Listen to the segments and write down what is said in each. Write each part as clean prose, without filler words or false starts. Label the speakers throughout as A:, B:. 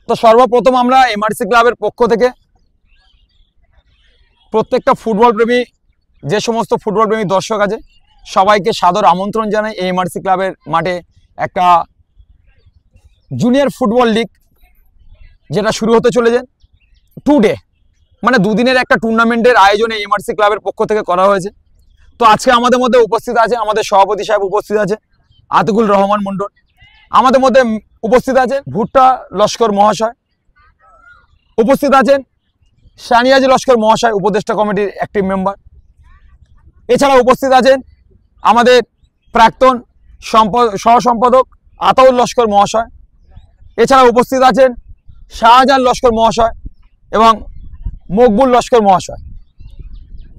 A: তো সর্বপ্রথম আমরা এমআরসি ক্লাবের পক্ষ থেকে প্রত্যেকটা ফুটবল প্রেমী, যে সমস্ত ফুটবল প্রেমী দর্শক আছে সবাইকে সাদর আমন্ত্রণ জানাই এই এমআরসি ক্লাবের মাঠে একটা জুনিয়র ফুটবল লিগ যেটা শুরু হতে চলেছে টুডে, মানে দুদিনের একটা টুর্নামেন্টের আয়োজন এই এমআরসি ক্লাবের পক্ষ থেকে করা হয়েছে। তো আজকে আমাদের মধ্যে উপস্থিত আছে আমাদের সভাপতি সাহেব, উপস্থিত আছে আতিকুল রহমান মণ্ডল, আমাদের মধ্যে উপস্থিত আছেন ভুট্টা লস্কর মহাশয়, উপস্থিত আছেন সানিয়াজ লস্কর মহাশয়, উপদেষ্টা কমিটির অ্যাক্টিভ মেম্বার। এছাড়া উপস্থিত আছেন আমাদের প্রাক্তন সহসম্পাদক আতাউল লস্কর মহাশয়। এছাড়া উপস্থিত আছেন শাহজাহান লস্কর মহাশয় এবং মকবুল লস্কর মহাশয়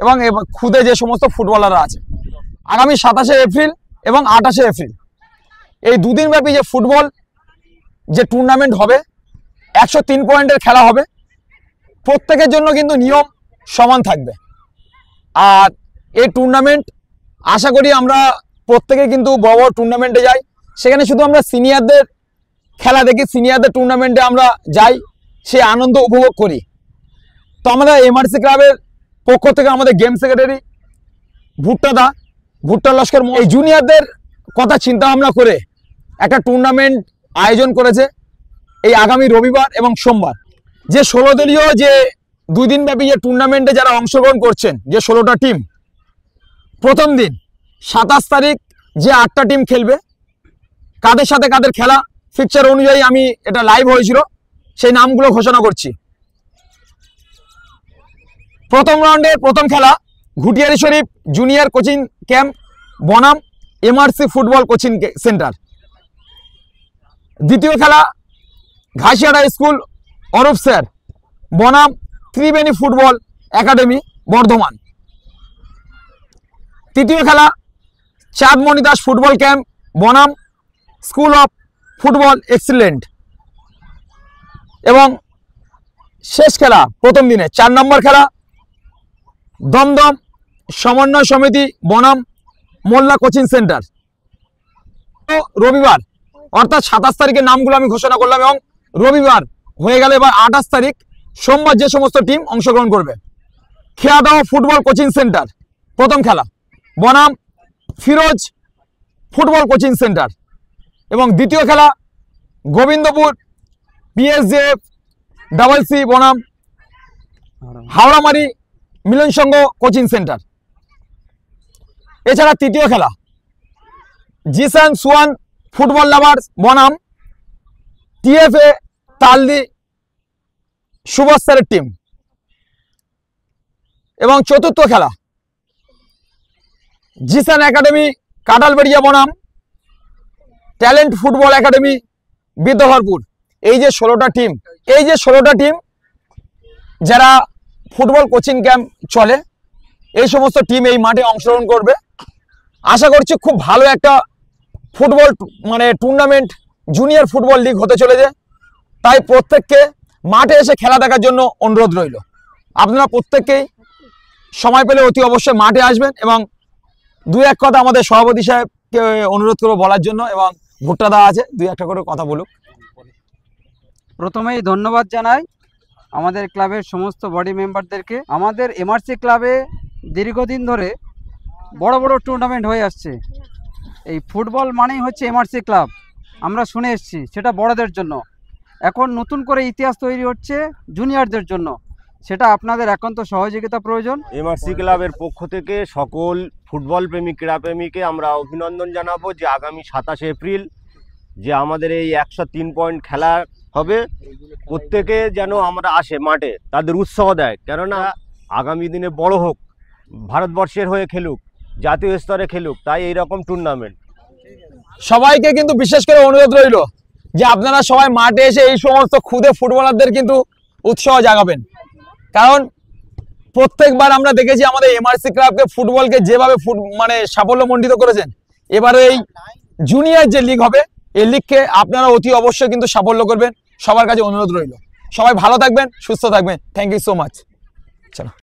A: এবং খুদে যে সমস্ত ফুটবলাররা আছে। আগামী 27শে এপ্রিল এবং 28শে এপ্রিল এই দুদিনব্যাপী যে ফুটবল যে টুর্নামেন্ট হবে, 103 পয়েন্টের খেলা হবে, প্রত্যেকের জন্য কিন্তু নিয়ম সমান থাকবে। আর এই টুর্নামেন্ট আশা করি আমরা প্রত্যেকে কিন্তু বড় বড় টুর্নামেন্টে যাই, সেখানে শুধু আমরা সিনিয়রদের খেলা দেখি, সিনিয়রদের টুর্নামেন্টে আমরা যাই, সে আনন্দ উপভোগ করি। তো আমরা এমআরসি ক্লাবের পক্ষ থেকে আমাদের গেম সেক্রেটারি ভুট্টা লস্কর এই জুনিয়রদের কথা চিন্তা ভাবনা করে একটা টুর্নামেন্ট আয়োজন করেছে এই আগামী রবিবার এবং সোমবার। যে 16 দলীয় যে 2 দিনব্যাপী যে টুর্নামেন্টে যারা অংশগ্রহণ করছেন, যে 16টা টিম, প্রথম দিন 27 তারিখ যে 8টা টিম খেলবে, কাদের সাথে কাদের খেলা ফিক্সচার অনুযায়ী আমি এটা লাইভ হয়েছিল, সেই নামগুলো ঘোষণা করছি। প্রথম রাউন্ডে প্রথম খেলা ঘুটিয়ারি শরীফ জুনিয়র কোচিং ক্যাম্প বনাম এমআরসি ফুটবল কোচিং সেন্টার। দ্বিতীয় খেলা ঘাসিয়াড়া স্কুল অরূপ স্যার বনাম ত্রিবেণী ফুটবল একাডেমি বর্ধমান। তৃতীয় খেলা চাঁদমণি দাস ফুটবল ক্যাম্প বনাম স্কুল অফ ফুটবল এক্সিলেন্ট। এবং শেষ খেলা প্রথম দিনে 4 নম্বর খেলা দমদম সমন্বয় সমিতি বনাম মোল্লা কোচিং সেন্টার। রবিবার অর্থাৎ 27 তারিখের নামগুলো আমি ঘোষণা করলাম, এবং রবিবার হয়ে গেলে এবার 28 তারিখ সোমবার যে সমস্ত টিম অংশগ্রহণ করবে। খেয়াদাও ফুটবল কোচিং সেন্টার প্রথম খেলা বনাম ফিরোজ ফুটবল কোচিং সেন্টার, এবং দ্বিতীয় খেলা গোবিন্দপুর পিএসজেএফ CC বনাম হাওড়ামারি মিলন সংঘ কোচিং সেন্টার। এছাড়া তৃতীয় খেলা জিসান সুয়ান ফুটবল লাভার্স বনাম TFA তালদি সুভাষ স্যারের টিম। এবং চতুর্থ খেলা জিসান একাডেমি কাটালবেড়িয়া বনাম ট্যালেন্ট ফুটবল একাডেমি বিদ্যাধরপুর। এই যে 16টা টিম যারা ফুটবল কোচিং ক্যাম্প চলে, এই সমস্ত টিম এই মাঠে অংশগ্রহণ করবে। আশা করছি খুব ভালো একটা ফুটবল মানে টুর্নামেন্ট, জুনিয়র ফুটবল লিগ হতে চলেছে। তাই প্রত্যেককে মাঠে এসে খেলা দেখার জন্য অনুরোধ রইল। আপনারা প্রত্যেককেই সময় পেলে অতি অবশ্যই মাঠে আসবেন, এবং 2-1 কথা আমাদের সভাপতি সাহেবকে অনুরোধ করবো বলার জন্য, এবং ভুট্টাদা আছে 2-1টা করে কথা বলুক।
B: প্রথমেই ধন্যবাদ জানাই আমাদের ক্লাবের সমস্ত বডি মেম্বারদেরকে। আমাদের এমআরসি ক্লাবে দীর্ঘদিন ধরে বড় বড় টুর্নামেন্ট হয়ে আসছে। এই ফুটবল মানেই হচ্ছে এমআরসি ক্লাব, আমরা শুনে এসেছি, সেটা বড়দের জন্য। এখন নতুন করে ইতিহাস তৈরি হচ্ছে জুনিয়রদের জন্য, সেটা আপনাদের একান্ত সহযোগিতা প্রয়োজন।
C: এমআরসি ক্লাবের পক্ষ থেকে সকল ফুটবল প্রেমী ক্রীড়াপ্রেমীকে আমরা অভিনন্দন জানাবো যে আগামী 27শে এপ্রিল যে আমাদের এই 103 পয়েন্ট খেলা হবে, প্রত্যেকে যেন আমরা আসে মাঠে, তাদের উৎসাহ দেয়। কেননা আগামী দিনে বড় হোক, ভারতবর্ষের হয়ে খেলুক, জাতীয় স্তরে খেলুক, তাই এইরকম টুর্নামেন্ট।
A: সবাইকে কিন্তু বিশেষ করে অনুরোধ রইল যে আপনারা সবাই মাঠে এসে এই সমস্ত খুদে ফুটবলারদের কিন্তু উৎসাহ জাগাবেন। কারণ প্রত্যেকবার আমরা দেখেছি আমাদের এমআরসি ক্লাবকে ফুটবলকে যেভাবে মানে সাফল্যমণ্ডিত করেছেন, এবারে এই জুনিয়র যে লিগ হবে এই লিগকে আপনারা অতি অবশ্যই কিন্তু সাফল্য করবেন। সবার কাছে অনুরোধ রইল। সবাই ভালো থাকবেন, সুস্থ থাকবেন। Thank you so much. চলো।